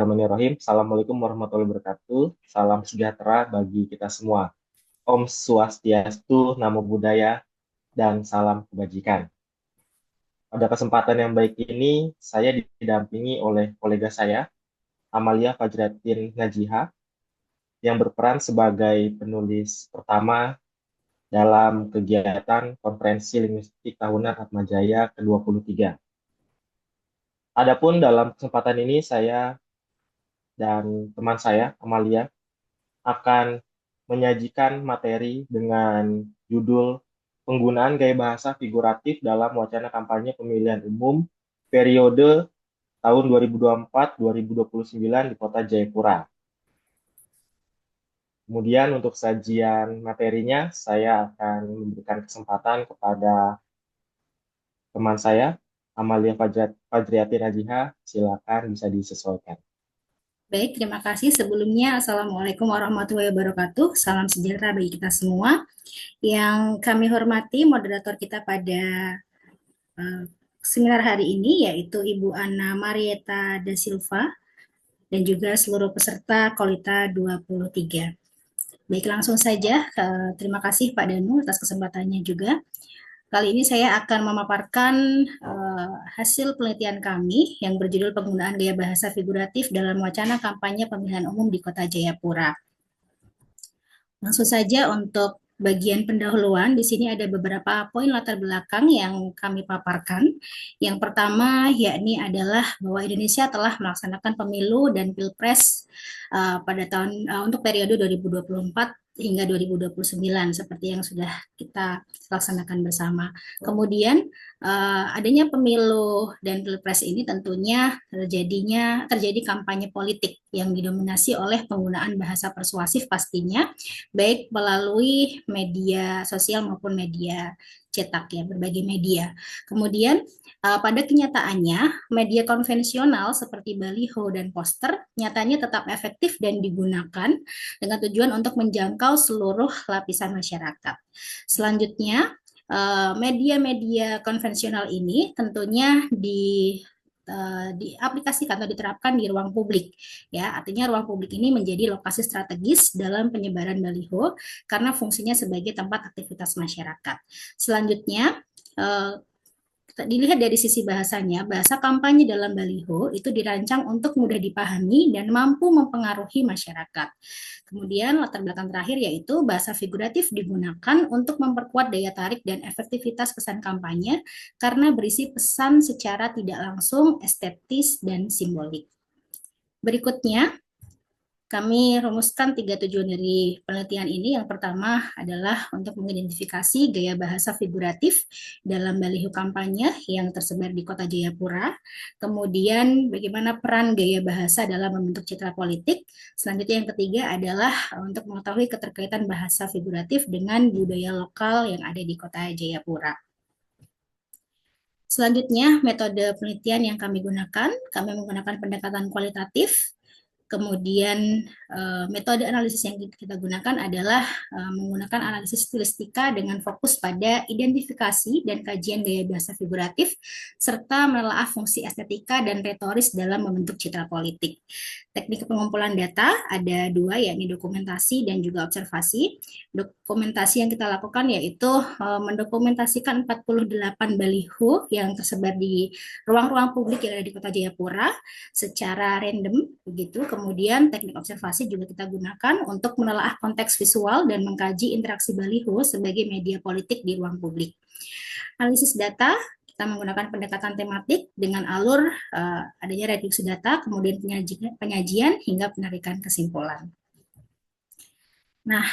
Bismillahirrahmanirrahim. Assalamualaikum warahmatullahi wabarakatuh. Salam sejahtera bagi kita semua. Om Swastiastu, Namo Buddhaya, dan salam kebajikan. Pada kesempatan yang baik ini, saya didampingi oleh kolega saya, Amalia Fajratin Najiha, yang berperan sebagai penulis pertama dalam kegiatan Konferensi Linguistik Tahunan Atmajaya ke-23. Adapun dalam kesempatan ini, saya dan teman saya, Amalia, akan menyajikan materi dengan judul Penggunaan Gaya Bahasa Figuratif dalam Wacana Kampanye Pemilihan Umum periode tahun 2024-2029 di Kota Jayapura. Kemudian untuk sajian materinya, saya akan memberikan kesempatan kepada teman saya, Amalia Fajriati Najiha. Silakan bisa disesuaikan. Baik, terima kasih. Sebelumnya, Assalamualaikum warahmatullahi wabarakatuh. Salam sejahtera bagi kita semua. Yang kami hormati moderator kita pada eh, seminar hari ini, yaitu Ibu Ana Marieta da Silva, dan juga seluruh peserta Kolita 23. Baik, langsung saja. Terima kasih Pak Danu atas kesempatannya juga. Kali ini saya akan memaparkan hasil penelitian kami yang berjudul Penggunaan Gaya Bahasa Figuratif dalam Wacana Kampanye Pemilihan Umum di Kota Jayapura. Langsung saja untuk bagian pendahuluan, di sini ada beberapa poin latar belakang yang kami paparkan. Yang pertama yakni adalah bahwa Indonesia telah melaksanakan pemilu dan pilpres pada tahun untuk periode 2024 hingga 2029 seperti yang sudah kita laksanakan bersama. Kemudian adanya pemilu dan pilpres ini tentunya terjadi kampanye politik yang didominasi oleh penggunaan bahasa persuasif pastinya, baik melalui media sosial maupun media cetak ya, berbagai media. Kemudian pada kenyataannya media konvensional seperti baliho dan poster nyatanya tetap efektif dan digunakan dengan tujuan untuk menjangkau seluruh lapisan masyarakat. Selanjutnya, media-media konvensional ini tentunya diaplikasikan atau diterapkan di ruang publik ya, artinya ruang publik ini menjadi lokasi strategis dalam penyebaran baliho karena fungsinya sebagai tempat aktivitas masyarakat. Selanjutnya dilihat dari sisi bahasanya, bahasa kampanye dalam baliho itu dirancang untuk mudah dipahami dan mampu mempengaruhi masyarakat. Kemudian latar belakang terakhir yaitu bahasa figuratif digunakan untuk memperkuat daya tarik dan efektivitas pesan kampanye karena berisi pesan secara tidak langsung, estetis, dan simbolik. Berikutnya, kami rumuskan 3 tujuan dari penelitian ini. Yang pertama adalah untuk mengidentifikasi gaya bahasa figuratif dalam baliho kampanye yang tersebar di Kota Jayapura. Kemudian bagaimana peran gaya bahasa dalam membentuk citra politik. Selanjutnya yang ketiga adalah untuk mengetahui keterkaitan bahasa figuratif dengan budaya lokal yang ada di Kota Jayapura. Selanjutnya, metode penelitian yang kami menggunakan pendekatan kualitatif. Kemudian metode analisis yang kita gunakan adalah menggunakan analisis stilistika dengan fokus pada identifikasi dan kajian gaya bahasa figuratif serta menelaah fungsi estetika dan retoris dalam membentuk citra politik. Teknik pengumpulan data ada dua, yakni dokumentasi dan juga observasi. Dokumentasi yang kita lakukan yaitu mendokumentasikan 48 baliho yang tersebar di ruang-ruang publik yang ada di Kota Jayapura secara random begitu. Kemudian teknik observasi juga kita gunakan untuk menelaah konteks visual dan mengkaji interaksi baliho sebagai media politik di ruang publik. Analisis data kita menggunakan pendekatan tematik dengan alur adanya reduksi data, kemudian penyajian hingga penarikan kesimpulan. Nah,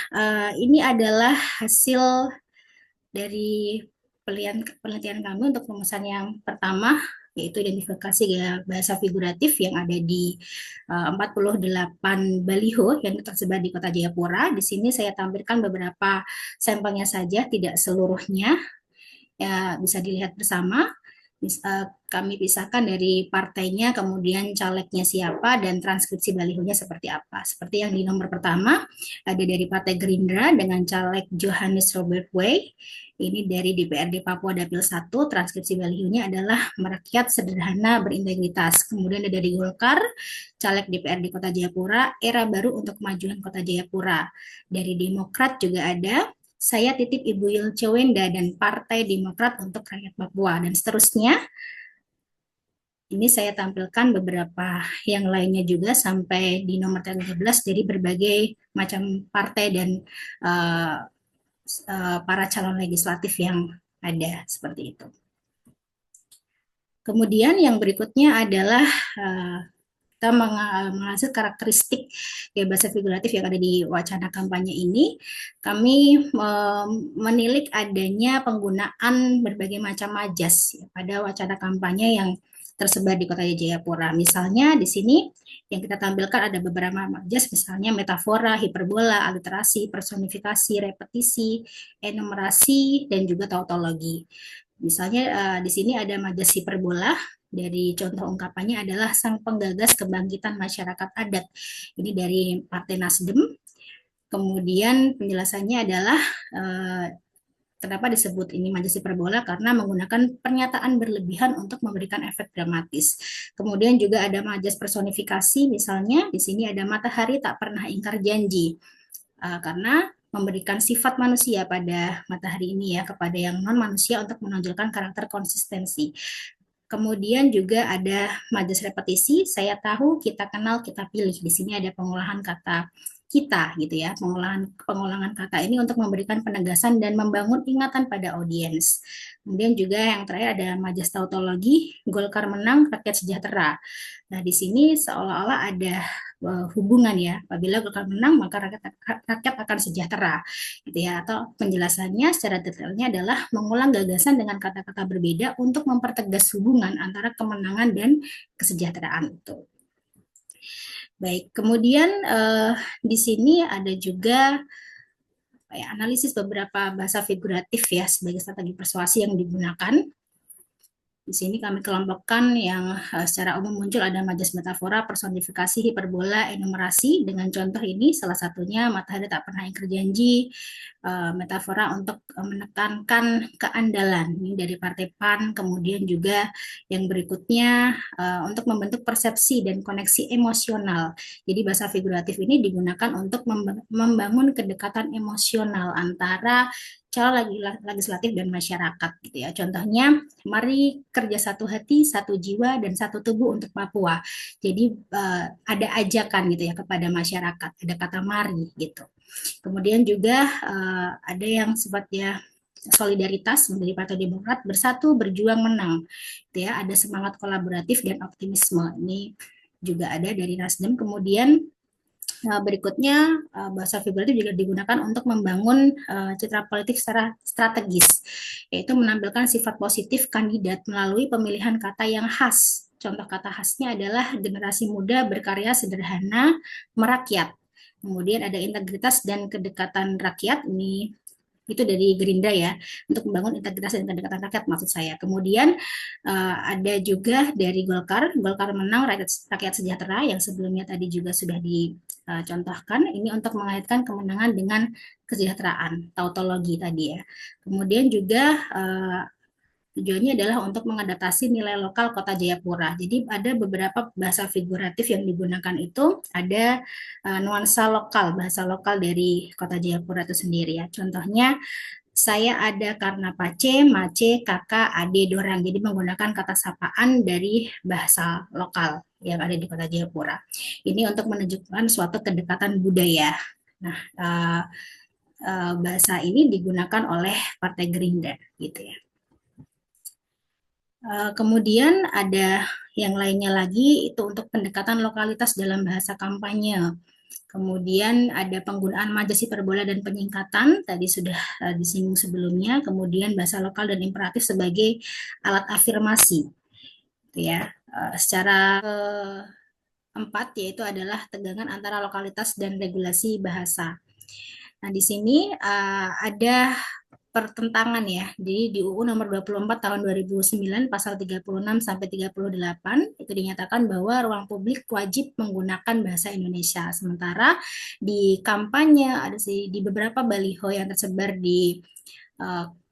ini adalah hasil dari penelitian kami untuk rumusan yang pertama, yaitu identifikasi gaya bahasa figuratif yang ada di 48 baliho yang tersebar di Kota Jayapura. Di sini saya tampilkan beberapa sampelnya saja, tidak seluruhnya. Ya, bisa dilihat bersama. Kami pisahkan dari partainya, kemudian calegnya siapa, dan transkripsi balihonya seperti apa. Seperti yang di nomor pertama, ada dari Partai Gerindra dengan caleg Johannes Robert Way. Ini dari DPRD Papua Dapil 1, transkripsi balihonya adalah merakyat sederhana berintegritas. Kemudian ada dari Golkar, caleg DPRD Kota Jayapura, era baru untuk kemajuan Kota Jayapura. Dari Demokrat juga ada, saya titip Ibu Yulce Wenda dan Partai Demokrat untuk Rakyat Papua, dan seterusnya. Ini saya tampilkan beberapa yang lainnya juga sampai di nomor 13 dari berbagai macam partai dan uh, para calon legislatif yang ada seperti itu. Kemudian yang berikutnya adalah kita mengasih karakteristik ya bahasa figuratif yang ada di wacana kampanye ini. Kami menilik adanya penggunaan berbagai macam majas ya, pada wacana kampanye yang tersebar di Kota Jayapura. Misalnya di sini yang kita tampilkan ada beberapa majas, misalnya metafora, hiperbola, aliterasi, personifikasi, repetisi, enumerasi, dan juga tautologi. Misalnya di sini ada majas hiperbola. Dari contoh ungkapannya adalah sang penggagas kebangkitan masyarakat adat. Ini dari Partai Nasdem. Kemudian penjelasannya adalah kenapa disebut ini majas hiperbola, karena menggunakan pernyataan berlebihan untuk memberikan efek dramatis. Kemudian juga ada majas personifikasi, misalnya di sini ada matahari tak pernah ingkar janji. Karena memberikan sifat manusia pada matahari ini ya kepada yang non manusia untuk menonjolkan karakter konsistensi. Kemudian juga ada majas repetisi, saya tahu, kita kenal, kita pilih. Di sini ada pengolahan kata kita gitu ya, pengulangan kata ini untuk memberikan penegasan dan membangun ingatan pada audiens. Kemudian juga yang terakhir ada majas tautologi, Golkar menang, rakyat sejahtera. Nah, di sini seolah-olah ada hubungan ya, apabila Golkar menang maka rakyat akan sejahtera gitu ya, atau penjelasannya secara detailnya adalah mengulang gagasan dengan kata-kata berbeda untuk mempertegas hubungan antara kemenangan dan kesejahteraan itu. Baik, kemudian di sini ada juga analisis beberapa bahasa figuratif ya sebagai strategi persuasi yang digunakan. Di sini kami kelompokkan yang secara umum muncul ada majas metafora, personifikasi, hiperbola, enumerasi. Dengan contoh ini salah satunya matahari tak pernah ingkar janji, metafora untuk menekankan keandalan. Ini dari Partai PAN. Kemudian juga yang berikutnya untuk membentuk persepsi dan koneksi emosional. Jadi bahasa figuratif ini digunakan untuk membangun kedekatan emosional antara calon legislatif dan masyarakat gitu ya. Contohnya, mari kerja satu hati, satu jiwa, dan satu tubuh untuk Papua. Jadi ada ajakan gitu ya kepada masyarakat, ada kata mari gitu. Kemudian juga ada yang sifatnya solidaritas dari Partai Demokrat, bersatu berjuang menang. Gitu ya, ada semangat kolaboratif dan optimisme. Ini juga ada dari Nasdem. Kemudian berikutnya bahasa figuratif juga digunakan untuk membangun citra politik secara strategis, yaitu menampilkan sifat positif kandidat melalui pemilihan kata yang khas. Contoh kata khasnya adalah generasi muda berkarya sederhana, merakyat. Kemudian ada integritas dan kedekatan rakyat, ini itu dari Gerindra ya, untuk membangun integritas dan kedekatan rakyat maksud saya. Kemudian ada juga dari Golkar, Golkar menang, rakyat sejahtera, yang sebelumnya tadi juga sudah dicontohkan. Ini untuk mengaitkan kemenangan dengan kesejahteraan, tautologi tadi ya. Kemudian juga tujuannya adalah untuk mengadaptasi nilai lokal Kota Jayapura. Jadi ada beberapa bahasa figuratif yang digunakan itu, ada nuansa lokal, bahasa lokal dari Kota Jayapura itu sendiri ya. Contohnya, saya ada karena pace, mace, kakak, ade, dorang. Jadi menggunakan kata sapaan dari bahasa lokal yang ada di Kota Jayapura. Ini untuk menunjukkan suatu kedekatan budaya. Nah, bahasa ini digunakan oleh Partai Gerindra gitu ya. Kemudian ada yang lainnya lagi, itu untuk pendekatan lokalitas dalam bahasa kampanye. Kemudian ada penggunaan majas hiperbola dan penyingkatan, tadi sudah disinggung sebelumnya. Kemudian bahasa lokal dan imperatif sebagai alat afirmasi. Gitu ya. Secara keempat yaitu adalah tegangan antara lokalitas dan regulasi bahasa. Nah, di sini ada pertentangan ya. Jadi di UU nomor 24 tahun 2009 pasal 36 sampai 38 itu dinyatakan bahwa ruang publik wajib menggunakan bahasa Indonesia. Sementara di kampanye ada sih di beberapa baliho yang tersebar di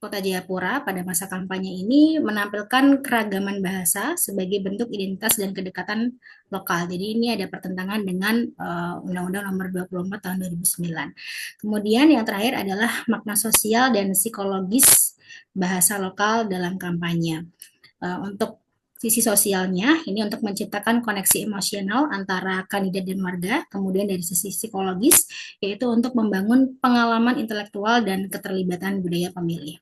Kota Jayapura pada masa kampanye ini menampilkan keragaman bahasa sebagai bentuk identitas dan kedekatan lokal. Jadi ini ada pertentangan dengan Undang-Undang Nomor 24 Tahun 2009. Kemudian yang terakhir adalah makna sosial dan psikologis bahasa lokal dalam kampanye. Untuk sisi sosialnya, ini untuk menciptakan koneksi emosional antara kandidat dan warga, kemudian dari sisi psikologis, yaitu untuk membangun pengalaman intelektual dan keterlibatan budaya pemilih.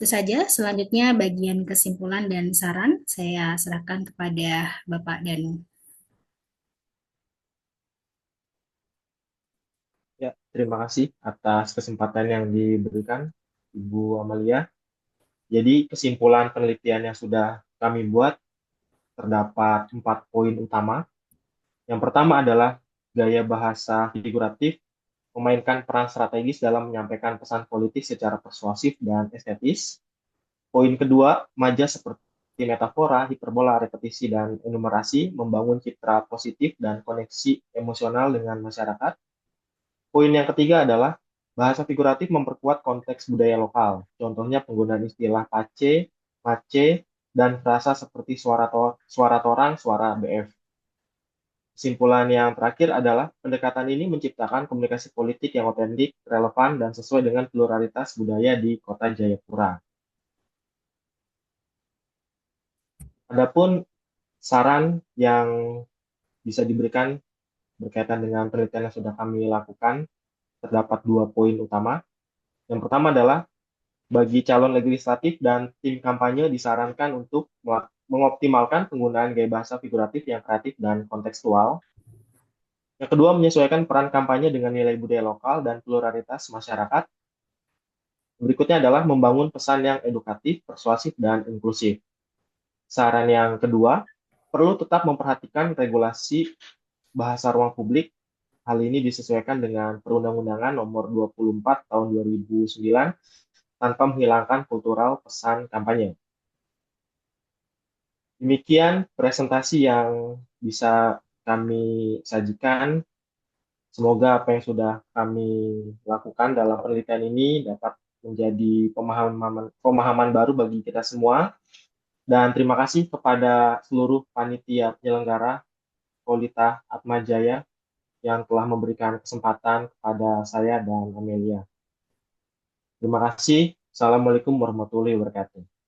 Itu saja, selanjutnya bagian kesimpulan dan saran, saya serahkan kepada Bapak Danu. Ya, terima kasih atas kesempatan yang diberikan, Ibu Amalia. Jadi, kesimpulan penelitian yang sudah kami buat terdapat 4 poin utama. Yang pertama adalah gaya bahasa figuratif memainkan peran strategis dalam menyampaikan pesan politik secara persuasif dan estetis. Poin kedua, majas seperti metafora, hiperbola, repetisi, dan enumerasi membangun citra positif dan koneksi emosional dengan masyarakat. Poin yang ketiga adalah bahasa figuratif memperkuat konteks budaya lokal. Contohnya penggunaan istilah pace, mace, dan frasa seperti suara torang, suara BF. Kesimpulan yang terakhir adalah pendekatan ini menciptakan komunikasi politik yang otentik, relevan, dan sesuai dengan pluralitas budaya di Kota Jayapura. Adapun saran yang bisa diberikan berkaitan dengan penelitian yang sudah kami lakukan, terdapat 2 poin utama. Yang pertama adalah bagi calon legislatif dan tim kampanye disarankan untuk mengoptimalkan penggunaan gaya bahasa figuratif yang kreatif dan kontekstual. Yang kedua, menyesuaikan peran kampanye dengan nilai budaya lokal dan pluralitas masyarakat. Berikutnya adalah membangun pesan yang edukatif, persuasif, dan inklusif. Saran yang kedua, perlu tetap memperhatikan regulasi bahasa ruang publik. Hal ini disesuaikan dengan Perundang-undangan Nomor 24 Tahun 2009 tanpa menghilangkan kultural pesan kampanye. Demikian presentasi yang bisa kami sajikan. Semoga apa yang sudah kami lakukan dalam penelitian ini dapat menjadi pemahaman baru bagi kita semua. Dan terima kasih kepada seluruh panitia penyelenggara Polita Atmajaya yang telah memberikan kesempatan kepada saya dan Amelia. Terima kasih. Assalamualaikum warahmatullahi wabarakatuh.